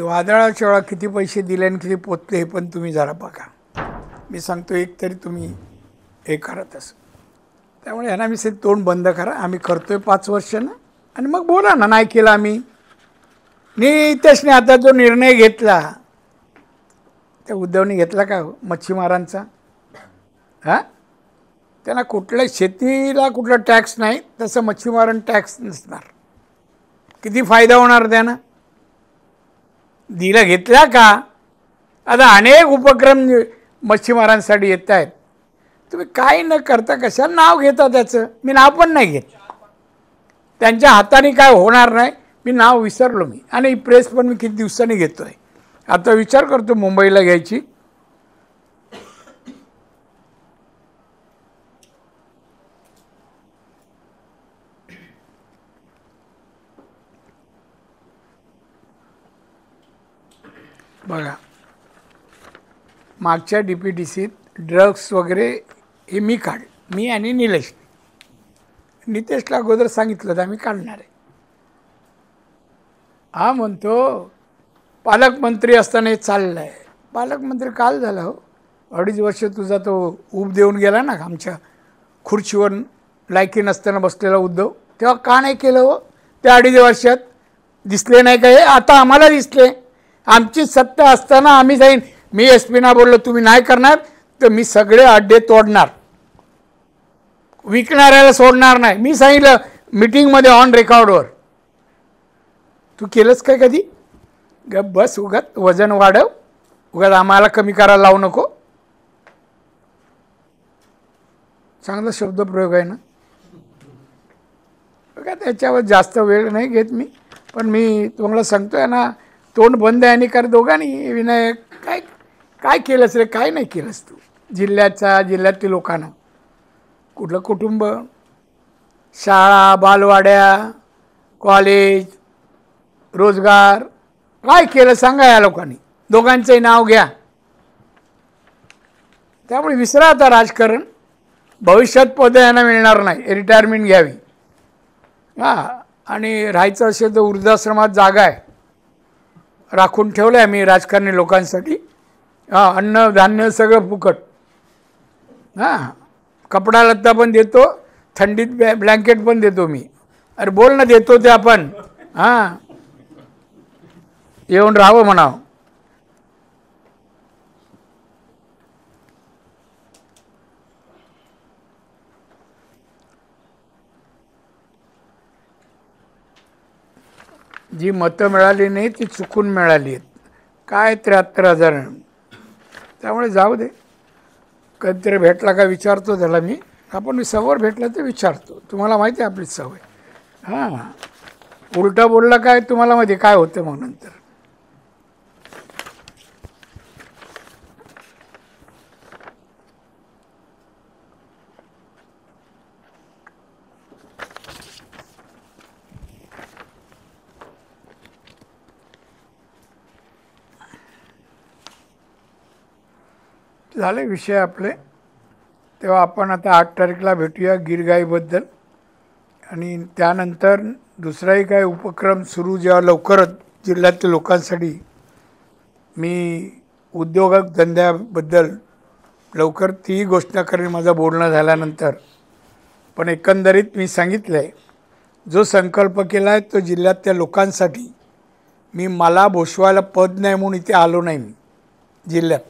[SPEAKER 1] वादळाच्या वेळा किती पैसे दिले आणि किती पोचले हे पण तुम्ही जरा बघा. मी सांगतो एक तरी तुम्ही हे करत असं. त्यामुळे ह्यांना मी तोंड बंद करा. आम्ही करतोय 5 वर्षानं आणि मग बोला ना नाही केलं आम्ही. नितेशने आता जो निर्णय घेतला त्या उद्धवने घेतला का मच्छीमारांचा? हां, त्यांना कुठल्या शेतीला कुठला टॅक्स नाही, तसं मच्छीमारांना टॅक्स नसणार. किती फायदा होणार त्यांना? दिला घेतला का? आता अनेक उपक्रम मच्छीमारांसाठी येत आहेत. तुम्ही काय न करता कशाला नाव घेता त्याचं? मी नाव पण नाही घेत. त्यांच्या हाताने काय होणार नाही. मी नाव विसरलो मी. आणि प्रेस पण मी किती दिवसांनी घेतो आहे. आता विचार करतो मुंबईला घ्यायची. बघा मागच्या DPDCत ड्रग्स वगैरे हे मी मी आणि निलेश. नितेशला अगोदर सांगितलं तर आम्ही काढणार आहे. हा म्हणतो पालकमंत्री असताना हे चाललं आहे. पालकमंत्री काल झाला हो. 2.5 वर्ष तुझा तो ऊब देऊन गेला ना आमच्या खुर्चीवर लायकी नसताना बसलेला उद्धव, तेव्हा का नाही केलं हो? त्या 2.5 वर्षात दिसले नाही का? हे आता आम्हाला दिसले. आमची सत्ता असताना आम्ही जाईन, मी SP ना बोललो तुम्ही नाही करणार तर मी सगळे अड्डे तोडणार, विकणाऱ्याला सोडणार नाही. मी सांगितलं मीटिंगमध्ये ऑन रेकॉर्डवर. तू केलंच काय कधी? ग बस, उगाच वजन वाढव, उगाच आम्हाला कमी करायला लावू नको. चांगला शब्दप्रयोग आहे ना. बघा त्याच्यावर जास्त वेळ नाही घेत मी, पण मी तुम्हाला सांगतोय ना, तोंड बंद आहे आणि कर दोघांनी. विनायक काय काय केलंस रे? काय नाही केलंस तू जिल्ह्यातील लोकांना? कुठलं कुटुंब, शाळा, बालवाड्या, कॉलेज, रोजगार काय केलं सांगा या लोकांनी? दोघांचंही नाव घ्या. त्यामुळे विसरा आता राजकारण. भविष्यात पदं यांना मिळणार नाही, रिटायरमेंट घ्यावी. हां, आणि राहायचं असेल तर वृद्धाश्रमात जागा आहे, राखून ठेवलं आहे मी राजकारणी लोकांसाठी. हां, अन्न धान्य सगळं फुकट. हां, कपडा लत्ता पण देतो, थंडीत ब्लँकेट पण देतो मी. अरे बोल ना, देतो ते आपण. हां, येऊन राहावं म्हणावं. जी मतं मिळाली नाही ती चुकून मिळाली आहेत. काय 73,000. त्यामुळे जाऊ दे. कधीतरी भेटला का विचारतो त्याला मी. आपण समोर भेटला तर विचारतो. तुम्हाला माहिती आहे आपली सवय. हां, उलटा बोलला काय तुम्हाला माहिती काय होतं मग नंतर. झाले विषय आपले. तेव्हा आपण आता 8 तारखेला भेटूया गिरगाईबद्दल. आणि त्यानंतर दुसराही काय उपक्रम सुरू जेव्हा लवकरच जिल्ह्यातील लोकांसाठी, मी उद्योजक धंद्याबद्दल लवकर तीही घोषणा करेन माझं बोलणं झाल्यानंतर. पण एकंदरीत मी सांगितलं आहे, जो संकल्प केला आहे तो जिल्ह्यातल्या लोकांसाठी. मी मला भोसवायला पद नाही म्हणून इथे आलो नाही मी जिल्ह्यात.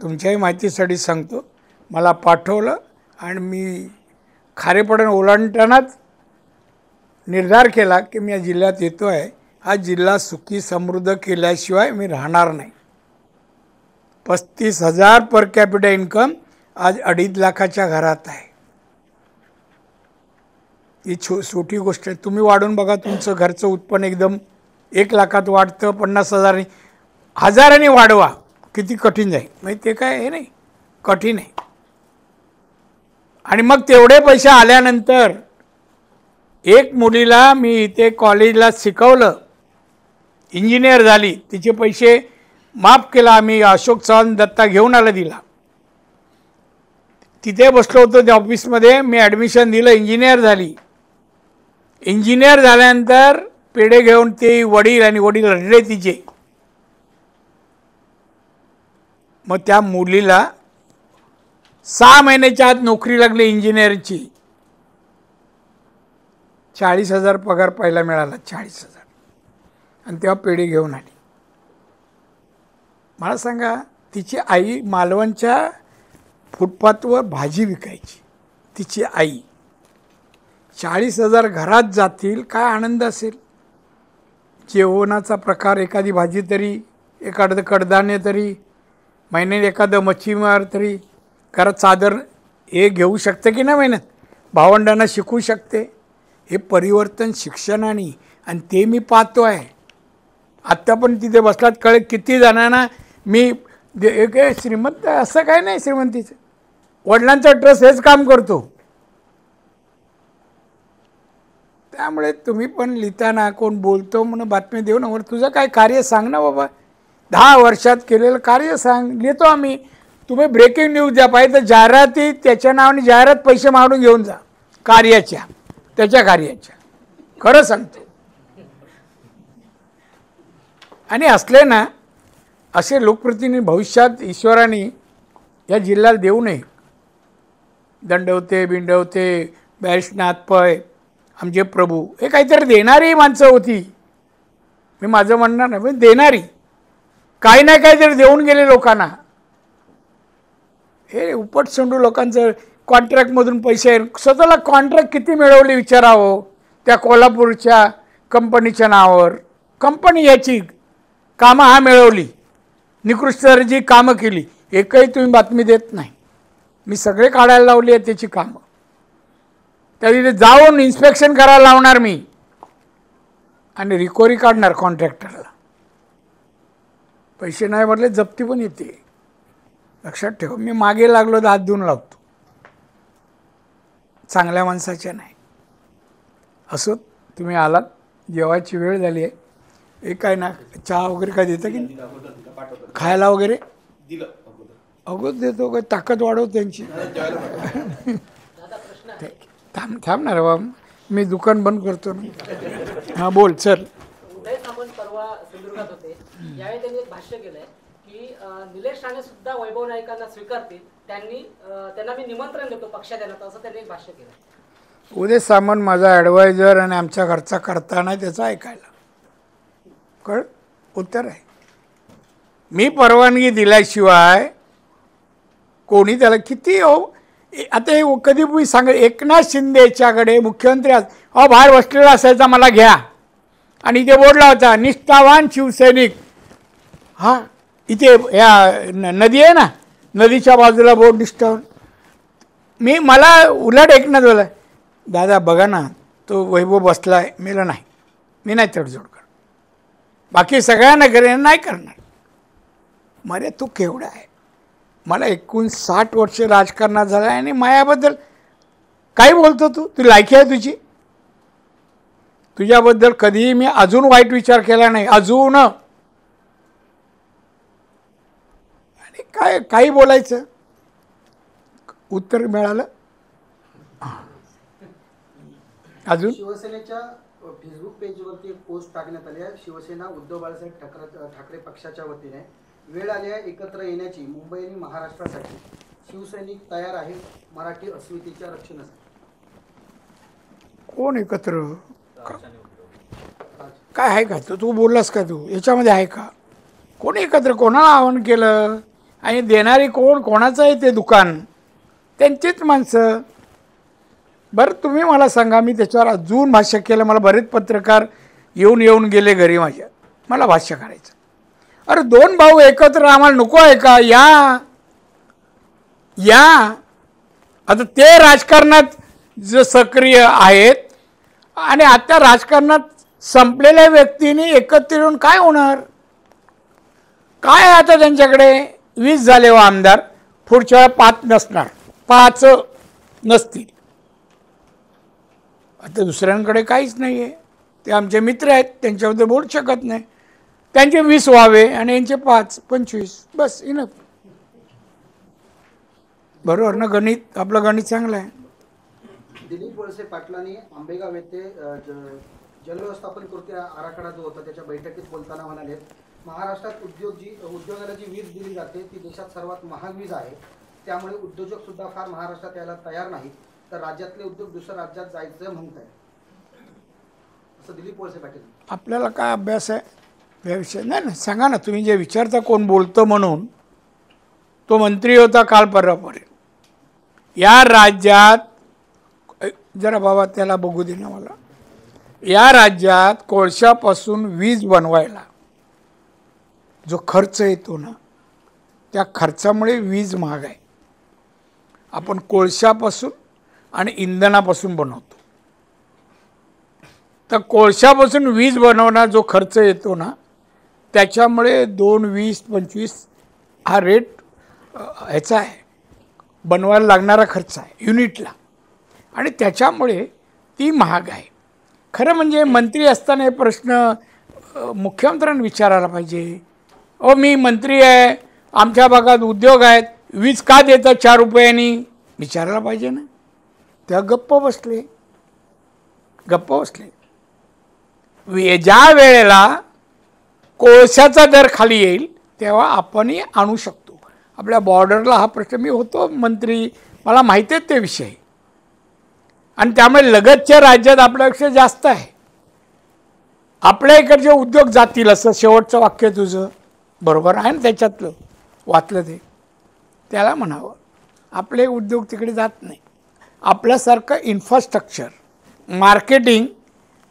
[SPEAKER 1] तुमच्याही माहितीसाठी सांगतो, मला पाठवलं आणि मी खारेपण ओलांडतानाच निर्धार केला की मी या जिल्ह्यात येतो आहे. हा जिल्हा सुखी समृद्ध केल्याशिवाय मी राहणार नाही. 35,000 पर कॅपिटा इन्कम आज 2.5 लाखाच्या घरात आहे. ही छोटी गोष्ट आहे. तुम्ही वाढून बघा, तुमचं घरचं उत्पन्न एकदम 1 लाखात वाढतं, 50,000 हजारांनी वाढवा, किती कठीण जाईल. म्हणजे ते काय हे नाही, कठीण आहे. आणि मग तेवढे पैसे आल्यानंतर एक मुलीला मी इथे कॉलेजला शिकवलं, इंजिनियर झाली, तिचे पैसे माफ केला आम्ही. अशोक चव्हाण दत्ता घेऊन आला दिला. तिथे बसलो होतो त्या ऑफिसमध्ये, मी ॲडमिशन दिलं, इंजिनियर झाली. इंजिनियर झाल्यानंतर पेढे घेऊन ते वडील आणि वडील रडले तिचे. मग त्या मुलीला 6 महिन्याच्या आत नोकरी लागली इंजिनिअरची. 40,000 पगार पहिला मिळाला, 40,000. आणि तेव्हा पेढे घेऊन आली. मला सांगा, तिची आई मालवणच्या फुटपाथवर भाजी विकायची. तिची आई. 40,000 घरात जातील, काय आनंद असेल. जेवणाचा प्रकार, एखादी भाजी तरी, एखादं कडधान्य तरी, महिन्यात एखादं मच्छीमार तरी घरात चादर हे घेऊ शकते की नाही महिन्यात. भावंडांना शिकवू शकते. हे परिवर्तन शिक्षणाने, आणि ते मी पाहतो आहे. आत्ता पण तिथे बसलात कळे किती जणांना मी श्रीमंत असं काय नाही, श्रीमंतीचं वडिलांचा ट्रस्ट हेच काम करतो. त्यामुळे तुम्ही पण लिहिताना कोण बोलतो म्हणून बातमी देऊ ना, तुझं काय कार्य सांग ना बाबा. 10 वर्षात केलेलं कार्य सांग, लिहितो आम्ही. तुम्ही ब्रेकिंग न्यूज द्या, पाहिजे तर जाहिराती त्याच्या नावाने जाहिरात पैसे मागून घेऊन जा कार्याच्या, त्याच्या कार्याच्या. खरं सांगतो. आणि असले ना, असे लोकप्रतिनिधी भविष्यात ईश्वराने या जिल्ह्याला देऊ नये. दंडवते बिंडवते बैष्णात पय आमचे प्रभू हे काहीतरी देणारी माणसं होती. मी माझं म्हणणार नाही पण देणारी काही ना काहीतरी देऊन गेले लोकांना. हे उपटसंडू लोकांचं कॉन्ट्रॅक्टमधून पैसे स्वतःला कॉन्ट्रॅक्ट किती मिळवले विचारावं. त्या कोल्हापूरच्या कंपनीच्या नावावर कंपनी याची कामं हा मिळवली निकृष्ट दर्जाची कामं केली. एकही तुम्ही बातमी देत नाही. मी सगळे काढायला लावली आहेत त्याची कामं. त्या तिथे जाऊन इन्स्पेक्शन करायला लावणार मी आणि रिकव्हरी काढणार कॉन्ट्रॅक्टरला. पैसे नाही भरले जप्ती पण येते. लक्षात ठेव. मी मागे लागलो तर हात धुवून लावतो. चांगल्या माणसाच्या नाही. असो तुम्ही आलात जेवायची वेळ झाली आहे. हे काय ना चहा वगैरे काय देतं की खायला वगैरे अगोदर देतो काय ताकद वाढवतो त्यांची. थांब ना रे बाबा मी दुकान बंद करतो ना. हां बोल सर.
[SPEAKER 2] उदय सामंत परवा सिंधुदुर्गात होते. यावेळी त्यांनी एक भाष्य केलंय की निलेश राणे सुद्धा वैभव नाईकांना स्वीकारतील. त्यांना मी निमंत्रण देतो पक्षात येण्याचं असं त्यांनी एक भाष्य केलं.
[SPEAKER 1] उदय सामंत माझा ॲडवायझर आणि आमच्या घरचा करता नाही त्याचं ऐकायला कळ. उत्तर आहे मी परवानगी दिल्याशिवाय कोणी त्याला किती आता हे कधी मी सांग एकनाथ शिंदेच्याकडे मुख्यमंत्री बाहेर बसलेला असायचा मला घ्या आणि इथे बोर्ड लावता निष्ठावान शिवसैनिक. हां इथे या नदी आहे ना नदीच्या बाजूला बोर्ड निष्ठावान. मला उलट एकनाथ बोला दादा बघा ना तो वैभव बसला आहे. मेला नाही मी नाही तडजोड कर. बाकी सगळ्यांना करेन नाही करणार. मरे तू केवढा आहे. मला 59 वर्ष राजकारणात झालं आहे आणि मायाबद्दल काय बोलतो तू. तू लायकी आहे तुझी. तुझ्याबद्दल कधीही मी अजून वाईट विचार केला नाही अजून. आणि काय काही बोलायचं उत्तर मिळालं. अजून
[SPEAKER 3] शिवसेनेच्या फेसबुक पेजवरती एक पोस्ट टाकण्यात आली आहे. शिवसेना उद्धव बाळासाहेब ठाकरे पक्षाच्या वतीने वेळ आली आहे एकत्र येण्याची. मुंबई आणि महाराष्ट्रासाठी शिवसैनिक तयार आहेत मराठी अस्मितेच्या रक्षणासाठी.
[SPEAKER 1] कोण एकत्र काय आहे का तू बोललास का तू याच्यामध्ये आहे का. कोण एकत्र कोणाला आवाहन केलं आणि देणारी कोण कोणाचं आहे ते दुकान त्यांचीच माणसं. बरं तुम्ही मला सांगा. मी त्याच्यावर अजून भाष्य केलं. मला बरेच पत्रकार येऊन गेले घरी माझ्या. मला भाष्य करायचं. अरे 2 भाऊ एकत्र आम्हाला नको आहे का. या आता ते राजकारणात जे सक्रिय आहेत आणि आता राजकारणात संपलेल्या व्यक्तींनी एकत्र येऊन काय होणार. काय आता त्यांच्याकडे 20 झाले व आमदार पुढच्या वेळा 5 नसणार 5 नसतील. आता दुसऱ्यांकडे काहीच नाही आहे. ते आमचे मित्र आहेत त्यांच्याबद्दल बोलू शकत नाही. त्यांचे 20 व्हावे आणि यांचे 5 25 बस इनफ. बरोबर ना. गणित आपलं गणित चांगलं आहे.
[SPEAKER 3] दिलीप वळसे पाटलांनी आंबेगाव येथे जलव्यवस्थापन कृती आराखडा जो होता त्याच्या बैठकीत बोलताना म्हणाले महाराष्ट्रात उद्योगाला जी वीज दिली जाते ती देशात सर्वात महाग वीज आहे. त्यामुळे उद्योजक सुद्धा फार महाराष्ट्रात यायला तयार नाहीत. तर राज्यातले उद्योग दुसऱ्या राज्यात जायचं म्हणत आहे असं दिलीप वळसे पाटील.
[SPEAKER 1] आपल्याला काय अभ्यास आहे या विषय नाही ना. सांगा ना तुम्ही जे विचारता कोण बोलतं म्हणून. तो मंत्री होता काल परवापर्यंत. या राज्यात जरा बाबा त्याला बघू दे ना मला. या राज्यात कोळशापासून वीज बनवायला जो खर्च येतो ना त्या खर्चामुळे वीज महाग आहे. आपण कोळशापासून आणि इंधनापासून बनवतो. तर कोळशापासून वीज बनवण्याचा जो खर्च येतो ना त्याच्यामुळे 2 20 25 हा रेट ह्याचा आहे. बनवायला लागणारा खर्च आहे युनिटला आणि त्याच्यामुळे ती महाग आहे. खरं म्हणजे मंत्री असताना हे प्रश्न मुख्यमंत्र्यांनी विचारायला पाहिजे. मी मंत्री आहे आमच्या भागात उद्योग आहेत वीज का देतात 4 रुपयांनी विचारायला पाहिजे ना. त्या गप्प बसले. ज्या वेळेला कोळशाचा दर खाली येईल तेव्हा आपणही आणू शकतो. आपल्या बॉर्डरला हा प्रश्न, मी होतो मंत्री, मला माहिती आहेत ते विषय, आणि त्यामुळे लगतच्या राज्यात आपल्यापेक्षा जास्त आहे. आपल्या इकडचे उद्योग जातील असं शेवटचं वाक्य तुझं बरोबर आहे ना, त्याच्यातलं वाचलं ते, त्याला म्हणावं. आपले उद्योग तिकडे जात नाही. आपल्यासारखं इन्फ्रास्ट्रक्चर, मार्केटिंग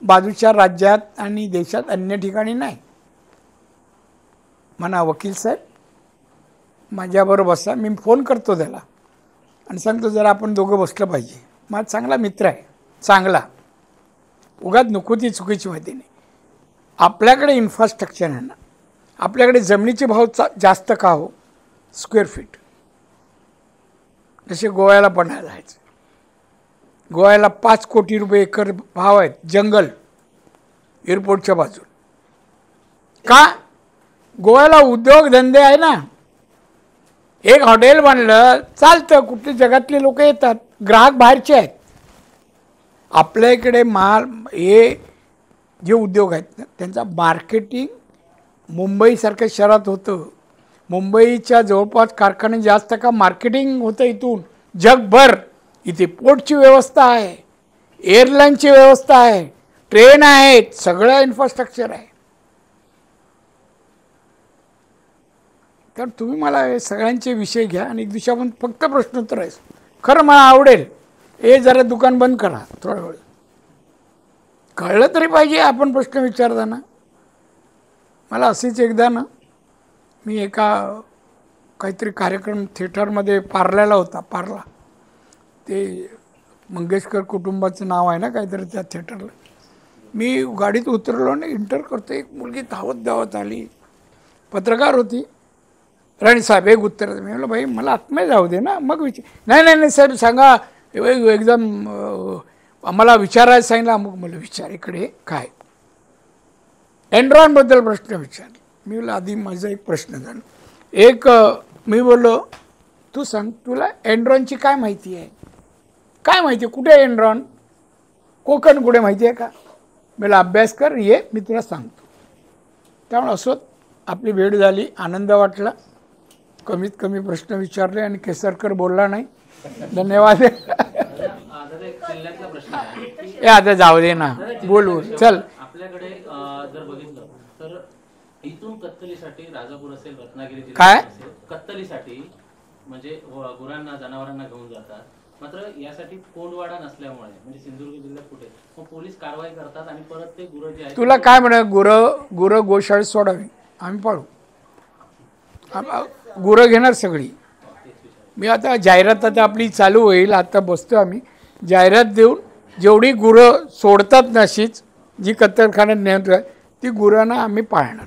[SPEAKER 1] बाजूच्या राज्यात आणि देशात अन्य ठिकाणी नाही. म्हणा वकील साहेब माझ्याबरोबर बसा, मी फोन करतो त्याला आणि सांगतो जरा आपण दोघं बसलं पाहिजे. माझा चांगला मित्र आहे, चांगला, उगाच नको ती चुकीची माहिती नाही. आपल्याकडे इन्फ्रास्ट्रक्चर आहे ना, आपल्याकडे जमिनीचे भाव जास्त का हो, स्क्वेअर फीट. जसे गोव्याला पण जायचं, गोव्याला 5 कोटी रुपये एकर भाव आहेत, जंगल एअरपोर्टच्या बाजूला. का? गोव्याला उद्योगधंदे आहे ना, एक हॉटेल बनलं चालतं, कुठले जगातले लोक येतात, ग्राहक बाहेरचे आहेत. आपल्या इकडे हे जे उद्योग आहेत ना, त्यांचा मार्केटिंग मुंबईसारख्या शहरात होतं. मुंबईच्या जवळपास कारखाने जास्त का मार्केटिंग होतं इथून जगभर. इथे पोर्टची व्यवस्था आहे, एअरलाईनची व्यवस्था आहे, ट्रेन आहेत, सगळं इन्फ्रास्ट्रक्चर आहे. तर तुम्ही मला हे सगळ्यांचे विषय घ्या आणि एक दिवशी आपण फक्त प्रश्नोत्तर आहे. खरं मला आवडेल, हे जरा दुकान बंद करा थोडा वेळ, कळलं तरी पाहिजे आपण प्रश्न विचारताना. मला असेच एकदा ना, मी एका काहीतरी कार्यक्रम थिएटरमध्ये पार्ल्याला होता, पार्ला ते मंगेशकर कुटुंबाचं नाव आहे ना काहीतरी त्या थिएटरला. मी गाडीत उतरलो आणि एंटर करतो, एक मुलगी धावत आली, पत्रकार होती. राणी साहेब एक उत्तर. मी म्हटलं बाई मला आत्मय जाऊ दे ना, मग नाही नाही नाही साहेब सांगा, एकदम आम्हाला विचारायला सांगितलं. मग मला विचार इकडे काय, एनरॉनबद्दल प्रश्न विचारले. मी बोललो आधी माझा एक प्रश्न झाला. एक मी बोललो तू सांग, तुला एनरॉनची काय माहिती आहे, काय माहिती आहे, कुठे आहे एनरॉन, कोकण कुठे माहिती आहे का. मला अभ्यास कर, ये मी तुला सांगतो. त्यामुळे असोत आपली भेट झाली, आनंद वाटला. कमीत कमी प्रश्न विचारले आणि केसरकर बोलला नाही. धन्यवाद. हे आता जाऊ दे ना, बोलू चल.
[SPEAKER 4] आपल्याकडे जर बघितलं तर इथून कत्तलीसाठी राजापूर असेल, रत्नागिरी
[SPEAKER 1] काय
[SPEAKER 4] कत्तलीसाठी म्हणजे गुरांना जनावरांना घेऊन जातात. मात्र यासाठी कोंडवाडा नसल्यामुळे म्हणजे सिंधुदुर्ग जिल्ह्यात कुठे मग पोलीस कारवाई करतात आणि परत ते गुरं जे आहेत.
[SPEAKER 1] तुला काय म्हणा, गुरं गोशाळेत सोडावी, आम्ही पाळू, गुरं घेणार सगळी. मी आता जाहिरात आता आपली चालू होईल, आता बसतो आम्ही जाहिरात देऊन, जेवढी गुरं सोडतात ना अशीच जी कत्तलखान्यात नेत ती गुरांना आम्ही पाळणार.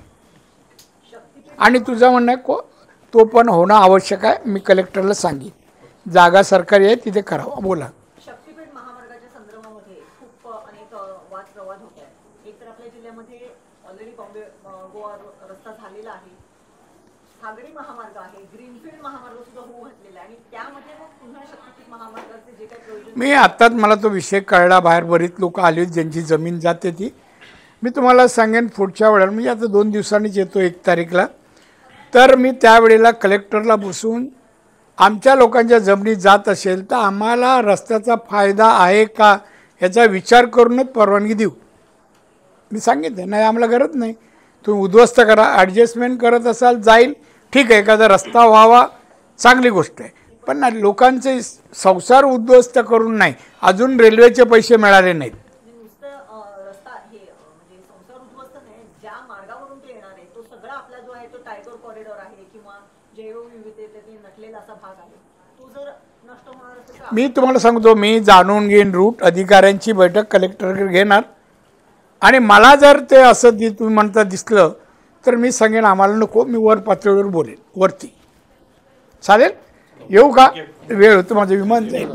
[SPEAKER 1] आणि तुझं म्हणणं आहे तो पण होणं आवश्यक आहे. मी कलेक्टरला सांगेन, जागा सरकारी आहे तिथे करावं. बोला.
[SPEAKER 5] शक्तीपीठ महामार्गाच्या संदर्भामध्ये खूप अनेक वाद प्रवाद होत आहेत. एक तर आपल्या जिल्ह्यामध्ये ऑलरेडी बॉम्बे गोवा रस्ता झालेला आहे, सागरी महामार्ग आहे, ग्रीनफील्ड महामार्ग सुद्धा होऊ घातलेला आहे, आणि त्यामध्ये मग पुन्हा शक्तीपीठ महामार्गाचे जे काही प्रयोजन.
[SPEAKER 1] मी आत्ताच मला तो विषय कळला, बाहेर बरीच लोक आली ज्यांची जमीन जाते ती. मी तुम्हाला सांगेन पुढच्या वेळेला, म्हणजे आता 2 दिवसांनीच येतो 1 तारीखला, तर मी त्यावेळेला कलेक्टरला बसून आमच्या लोकांच्या जमिनी जात असेल तर आम्हाला रस्त्याचा फायदा आहे का याचा विचार करूनच परवानगी देऊ. मी सांगितलं नाही आम्हाला गरज नाही, तुम्ही उद्ध्वस्त करा, ॲडजस्टमेंट करत असाल जाईल ठीक आहे, एखादा रस्ता व्हावा चांगली गोष्ट आहे, पण ना लोकांचे संसार उद्ध्वस्त करून नाही. अजून रेल्वेचे पैसे मिळाले नाहीत.
[SPEAKER 5] रस्ता हे म्हणजे संसार उद्ध्वस्त नाही, ज्या मार्गावरून ते येणार आहे तो सगळा आपला जो आहे तो टायगर कॉरिडॉर आहे किंवा जैवविविधतेने नटलेला असा भाग आहे, तो जर नष्ट होणार असेल तर.
[SPEAKER 1] मी तुम्हाला सांगतो, मी जाणून घेईन रूट, अधिकाऱ्यांची बैठक कलेक्टरकडे घेणार, आणि मला जर ते असं तुम्ही म्हणता दिसलं तर मी सांगेन आम्हाला नको, मी वर पातळीवर बोलेन वरती. चालेल, येऊ का, वेळ होतो, माझं विमान जाईल.